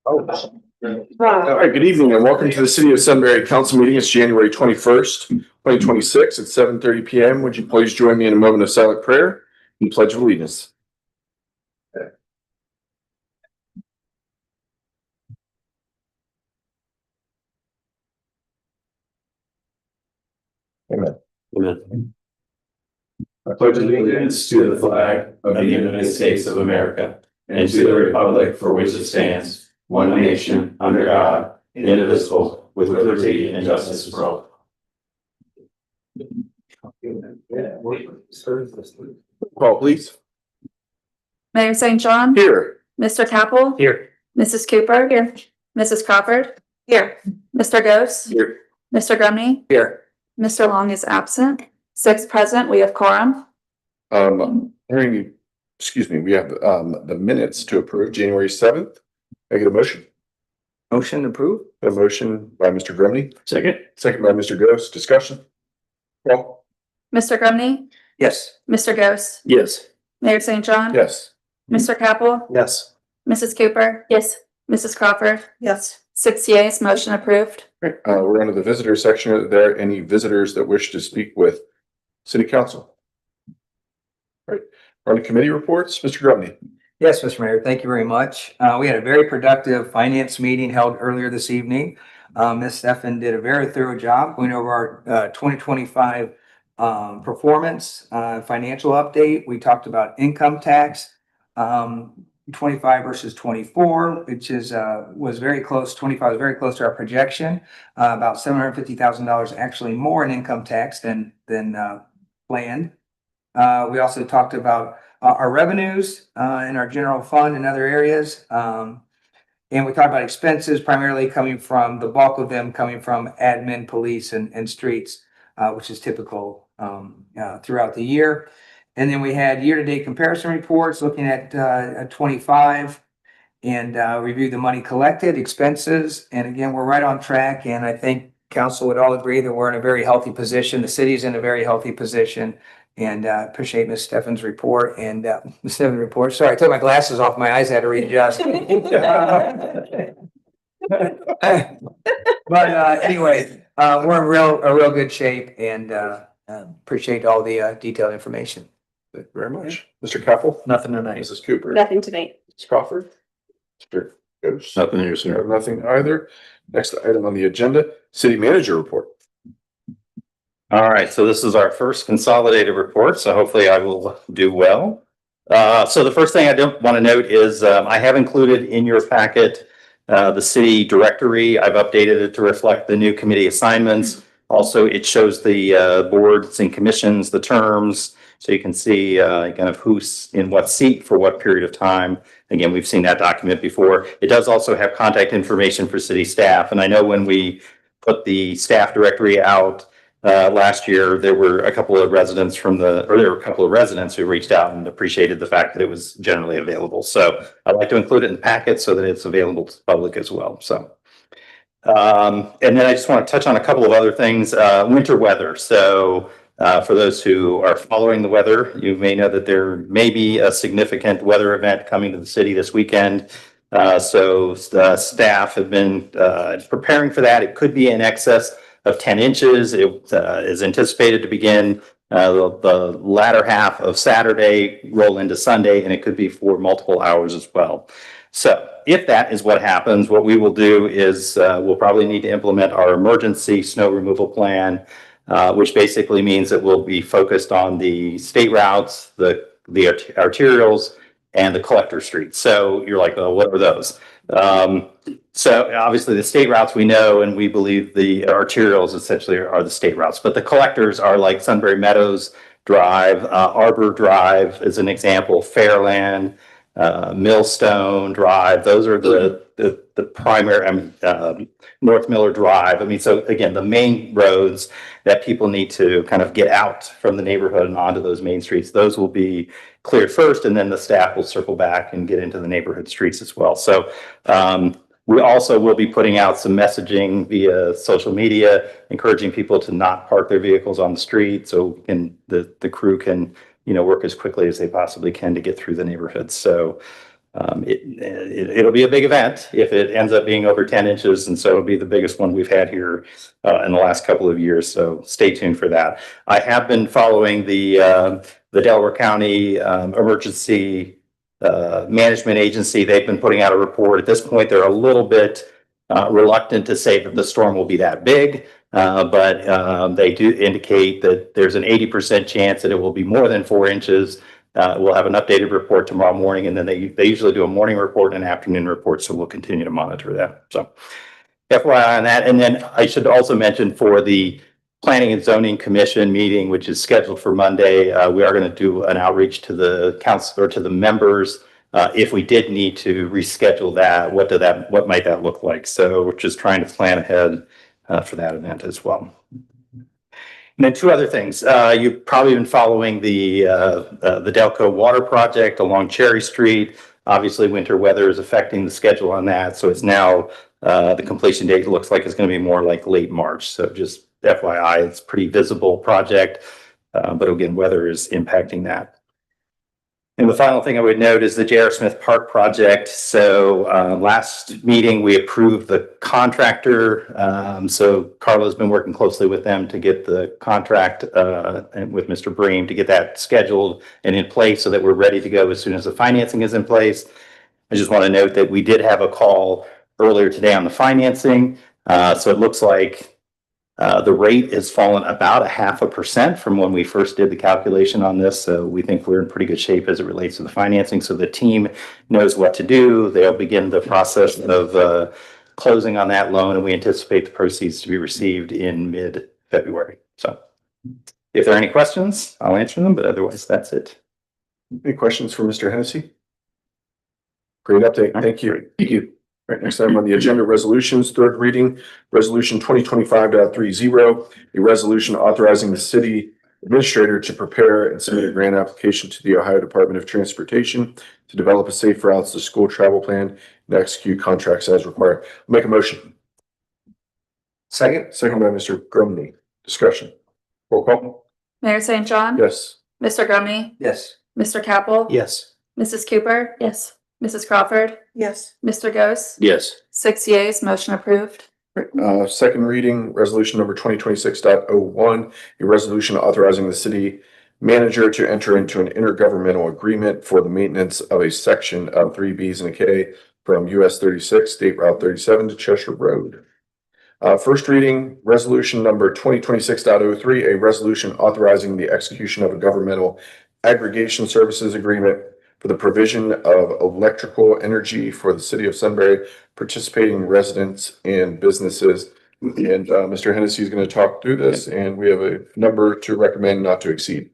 All right, good evening and welcome to the City of Sunbury Council meeting. It's January 21st, 2026 at 7:30 p.m. Would you please join me in a moment of silent prayer and pledge of allegiance? Amen. Amen. I pledge allegiance to the flag of the United States of America and to the republic for which it stands, one nation, under God, indivisible, with liberty and justice for all. Call please. Mayor St. John. Here. Mr. Capel. Here. Mrs. Cooper. Here. Mrs. Crawford. Here. Mr. Ghost. Here. Mr. Grumney. Here. Mr. Long is absent. 6 present. We have quorum. Excuse me, we have the minutes to approve January 7th. I get a motion. Motion approved. A motion by Mr. Grumney, Second. second by Mr. Ghost. Discussion. Call. Mr. Grumney. Yes. Mr. Ghost. Yes. Mayor St. John. Yes. Mr. Capel. Yes. Mrs. Cooper. Yes. Mrs. Crawford. Yes. 6 yeas. Motion approved. Great. We're under the visitor section. Are there any visitors that wish to speak with City Council? Right. On the committee reports, Mr. Grumney. Yes, Mr. Mayor, thank you very much. We had a very productive finance meeting held earlier this evening. Ms. Stefan did a very thorough job going over our 2025 performance, financial update. We talked about income tax, 25 versus 24, which is was very close. 25 was very close to our projection. About $750,000 actually more in income tax than planned. We also talked about our revenues in our general fund and other areas. And we talked about expenses primarily coming from the bulk of them coming from admin, police, and streets, which is typical throughout the year. And then we had year-to-date comparison reports looking at 25 and review the money collected, expenses. And again, we're right on track. And I think council would all agree that we're in a very healthy position. The city's in a very healthy position. And appreciate Ms. Stefan's report and Ms. Stefan's report. Sorry, I took my glasses off. My eyes had to readjust. But anyway, we're in a real good shape and appreciate all the detailed information. Thank you very much. Mr. Capel. Nothing tonight. Mrs. Cooper. Nothing tonight. Ms. Crawford. Mr. Ghost. Nothing here, sir. Nothing either. Next item on the agenda, City Manager report. All right, so this is our first consolidated report, so hopefully I will do well. So the first thing I don't want to note is I have included in your packet the city directory. I've updated it to reflect the new committee assignments. Also, it shows the boards and commissions, the terms, so you can see kind of who's in what seat for what period of time. Again, we've seen that document before. It does also have contact information for city staff, and I know when we put the staff directory out last year, there were a couple of residents who reached out and appreciated the fact that it was generally available. So I'd like to include it in the packet so that it's available to the public as well. So, and then I just want to touch on a couple of other things. Winter weather. So for those who are following the weather, you may know that there may be a significant weather event coming to the city this weekend. So the staff have been preparing for that. It could be in excess of 10 inches. It is anticipated to begin the latter half of Saturday, roll into Sunday, and it could be for multiple hours as well. So if that is what happens, what we will do is we'll probably need to implement our emergency snow removal plan, which basically means that we'll be focused on the state routes, the arterials, and the collector streets. So you're like, well, what are those? So obviously the state routes we know, and we believe the arterials essentially are the state routes, but the collectors are like Sunbury Meadows Drive, Arbor Drive is an example, Fairland, Millstone Drive. Those are the primary, North Miller Drive. I mean, so again, the main roads that people need to kind of get out from the neighborhood and onto those main streets, those will be cleared first, and then the staff will circle back and get into the neighborhood streets as well. So we also will be putting out some messaging via social media, encouraging people to not park their vehicles on the street, so the crew can work as quickly as they possibly can to get through the neighborhood. So It'll be a big event if it ends up being over 10 inches. And so it'll be the biggest one we've had here in the last couple of years. So stay tuned for that. I have been following the Delaware County Emergency Management Agency. They've been putting out a report. At this point, they're a little bit reluctant to say that the storm will be that big. But they do indicate that there's an 80% chance that it will be more than 4 inches. We'll have an updated report tomorrow morning, and then they usually do a morning report and an afternoon report. So we'll continue to monitor that. So FYI on that. And then I should also mention for the Planning and Zoning Commission meeting, which is scheduled for Monday, we are going to do an outreach to the council or to the members. If we did need to reschedule that, what might that look like? So we're just trying to plan ahead for that event as well. And then two other things. You've probably been following the Delco water project along Cherry Street. Obviously, winter weather is affecting the schedule on that. So it's now the completion date looks like it's going to be more like late March. So just FYI, it's a pretty visible project, but again, weather is impacting that. And the final thing I would note is the J.R. Smith Park project. So last meeting, we approved the contractor. So Carla's been working closely with them to get the contract and with Mr. Bream to get that scheduled and in place so that we're ready to go as soon as the financing is in place. I just want to note that we did have a call earlier today on the financing. So it looks like the rate has fallen about 0.5% from when we first did the calculation on this. So we think we're in pretty good shape as it relates to the financing. So the team knows what to do. They'll begin the process of closing on that loan, and we anticipate the proceeds to be received in mid-February. So if there are any questions, I'll answer them, but otherwise that's it. Any questions for Mr. Hennessy? Great update. Thank you. Thank you. All right, next item on the agenda, resolutions, third reading, resolution 2025.30, a resolution authorizing the city administrator to prepare and submit a grant application to the Ohio Department of Transportation to develop a safe routes to school travel plan and execute contracts as required. Make a motion. Second by Mr. Grumney. Discussion. Roll call. Mayor St. John. Yes. Mr. Grumney, Yes. Mr. Capel. Yes. Mrs. Cooper. Yes. Mrs. Crawford. Yes. Mr. Ghost. Yes. 6 yeas, motion approved. Second reading, resolution number 2026.01, a resolution authorizing the city manager to enter into an intergovernmental agreement for the maintenance of a section of 3Bs and a K from US 36 State Route 37 to Cheshire Road. First reading, resolution number 2026.03, a resolution authorizing the execution of a governmental aggregation services agreement for the provision of electrical energy for the city of Sunbury, participating residents and businesses. And Mr. Hennessy is going to talk through this, and we have a number to recommend not to exceed.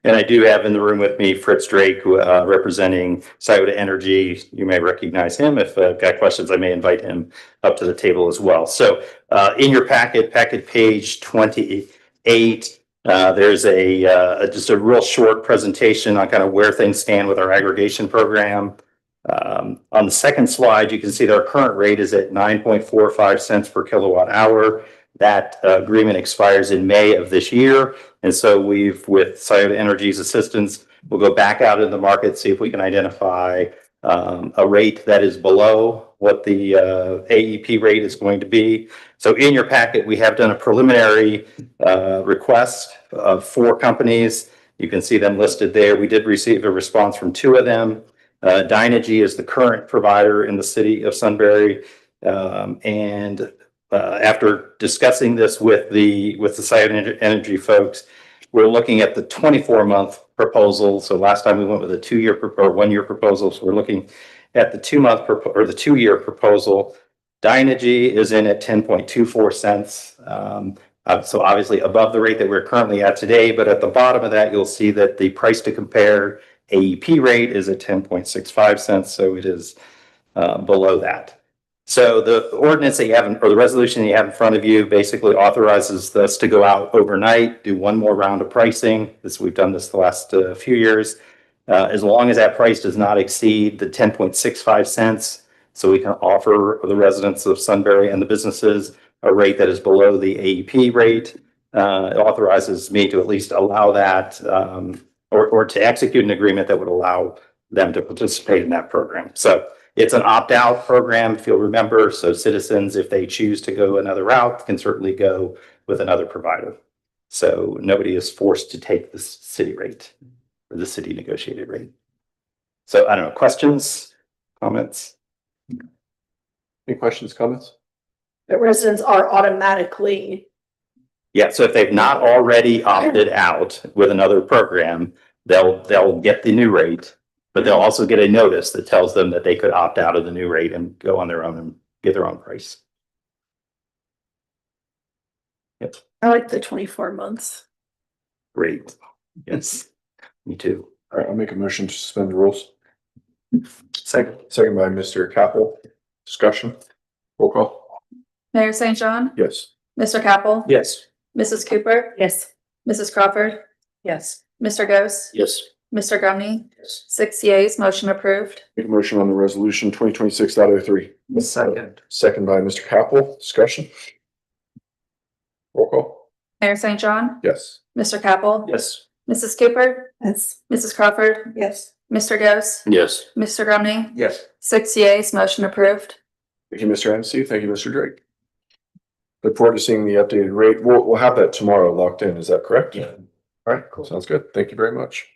And I do have in the room with me Fritz Drake, who, representing Scioto Energy. You may recognize him. If I've got questions, I may invite him up to the table as well. So in your packet page 28, there's just a real short presentation on kind of where things stand with our aggregation program. On the second slide, you can see that our current rate is at 9.45 cents per kilowatt hour. That agreement expires in May of this year. And so with Scioto Energy's assistance, we'll go back out in the market, see if we can identify a rate that is below what the AEP rate is going to be. So in your packet, we have done a preliminary request of 4 companies. You can see them listed there. We did receive a response from 2 of them. Dynegy is the current provider in the city of Sunbury. After discussing this with the Scioto Energy folks, we're looking at the 24-month proposal. So last time we went with a 2-year or 1-year proposal. So we're looking at the 2-month or the 2-year proposal. Dynegy is in at 10.24 cents. So obviously above the rate that we're currently at today, but at the bottom of that, you'll see that the price to compare AEP rate is at 10.65 cents. So it is below that. So the ordinance that you have, or the resolution that you have in front of you, basically authorizes us to go out overnight, do one more round of pricing. We've done this the last few years. As long as that price does not exceed the 10.65 cents, so we can offer the residents of Sunbury and the businesses a rate that is below the AEP rate. It authorizes me to at least allow that, or to execute an agreement that would allow them to participate in that program. So it's an opt-out program, if you'll remember. So citizens, if they choose to go another route, can certainly go with another provider. So nobody is forced to take the city rate or the city negotiated rate. So I don't know, questions, comments? Any questions, comments? The residents are automatically, Yeah, so if they've not already opted out with another program, they'll get the new rate, but they'll also get a notice that tells them that they could opt out of the new rate and go on their own and get their own price. Yep, I like the 24 months. great. Yes, me too. All right, I'll make a motion to suspend the rules. Second. Second by Mr. Capel. Discussion. Roll call. Mayor St. John, Yes. Mr. Capel, Yes. Mrs. Cooper, Yes. Mrs. Crawford, Yes. Mr. Ghost, Yes. Mr. Grumney, 6 yeas, motion approved. Make a motion on the resolution 2026.03. Second. Second by Mr. Capel. Discussion. Roll call. Mayor St. John, Yes. Mr. Capel, Yes. Mrs. Cooper, Yes. Mrs. Crawford, Yes. Mr. Ghost, Yes. Mr. Grumney, Yes. 6 yeas, motion approved. Thank you, Mr. Hennessy. Thank you, Mr. Drake. Look forward to seeing the updated rate. We'll have that tomorrow locked in. Is that correct? Yeah. All right, cool. Sounds good. Thank you very much.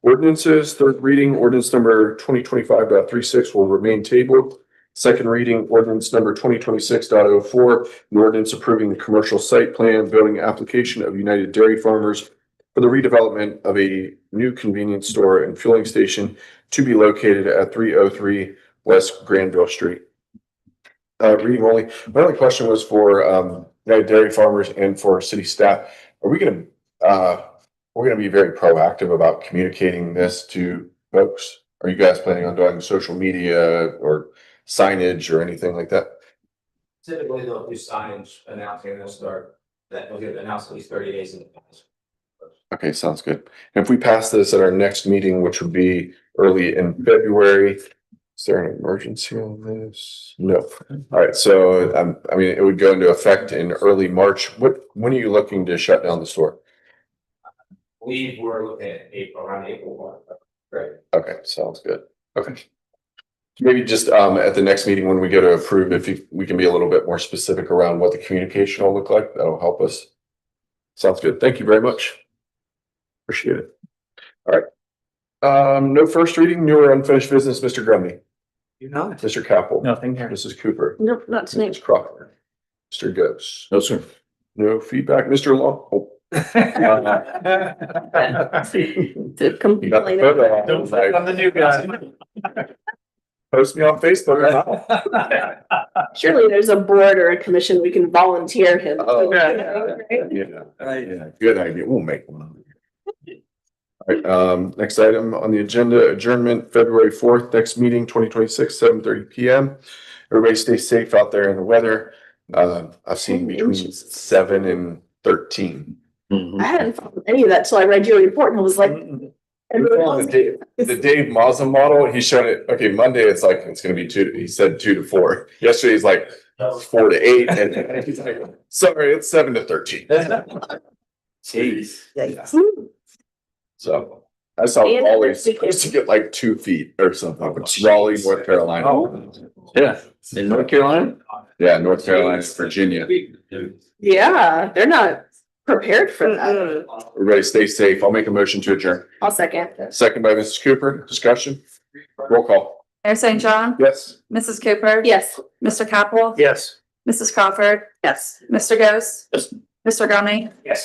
Ordinances, third reading, ordinance number 2025.36 will remain tabled. Second reading, ordinance number 2026.04, an ordinance approving the commercial site plan building application of United Dairy Farmers for the redevelopment of a new convenience store and fueling station to be located at 303 West Granville Street. Reading only. My only question was for United Dairy Farmers and for city staff. Are we gonna we're gonna be very proactive about communicating this to folks? Are you guys planning on doing social media or signage or anything like that? Typically, they'll do signage announcing they'll start, that will get announced at least 30 days in advance. Okay, sounds good. And if we pass this at our next meeting, which would be early in February, is there an emergency on this? No. All right, so I mean, it would go into effect in early March. When are you looking to shut down the store? We were looking at April, around April 1. Right. Okay, sounds good. Okay. Maybe just at the next meeting when we go to approve, we can be a little bit more specific around what the communication will look like, that'll help us. Sounds good. Thank you very much. Appreciate it. All right. No first reading, new or unfinished business, Mr. Grumney, You know it. Mr. Capel. Nothing here. Mrs. Cooper. Nope, not tonight. Mrs. Crawford. Mr. Ghost. No, sir. No feedback, Mr. Long. Oh. To complain. Don't focus on the new guy. Post me on Facebook. Surely there's a board or a commission we can volunteer him. Oh, Right? Yeah. Right. Yeah, good idea. We'll make one. All right, next item on the agenda, adjournment, February 4th, next meeting, 2026, 7:30 PM. Everybody stay safe out there in the weather. I've seen between 7 and 13. I hadn't found any of that till I read your report and I was like. everyone else- The Dave Mazza model, he showed it, okay, Monday, it's like, it's gonna be 2, he said 2 to 4. Yesterday, he's like 4 to 8, and he's like, sorry, it's 7 to 13. Jeez. So I saw And Raleigh next weekend. supposed to get like 2 feet or something, it's Raleigh, North Carolina. Oh. Yeah, in North Carolina? Yeah, North Carolina, Virginia. Yeah, they're not prepared for that. Everybody stay safe. I'll make a motion to adjourn. I'll second. Second by Mrs. Cooper, discussion. Roll call. Mayor St. John, Yes. Mrs. Cooper. Yes. Mr. Capel. Yes. Mrs. Crawford, Yes. Mr. Ghost. Yes. Mr. Grumney, Yes.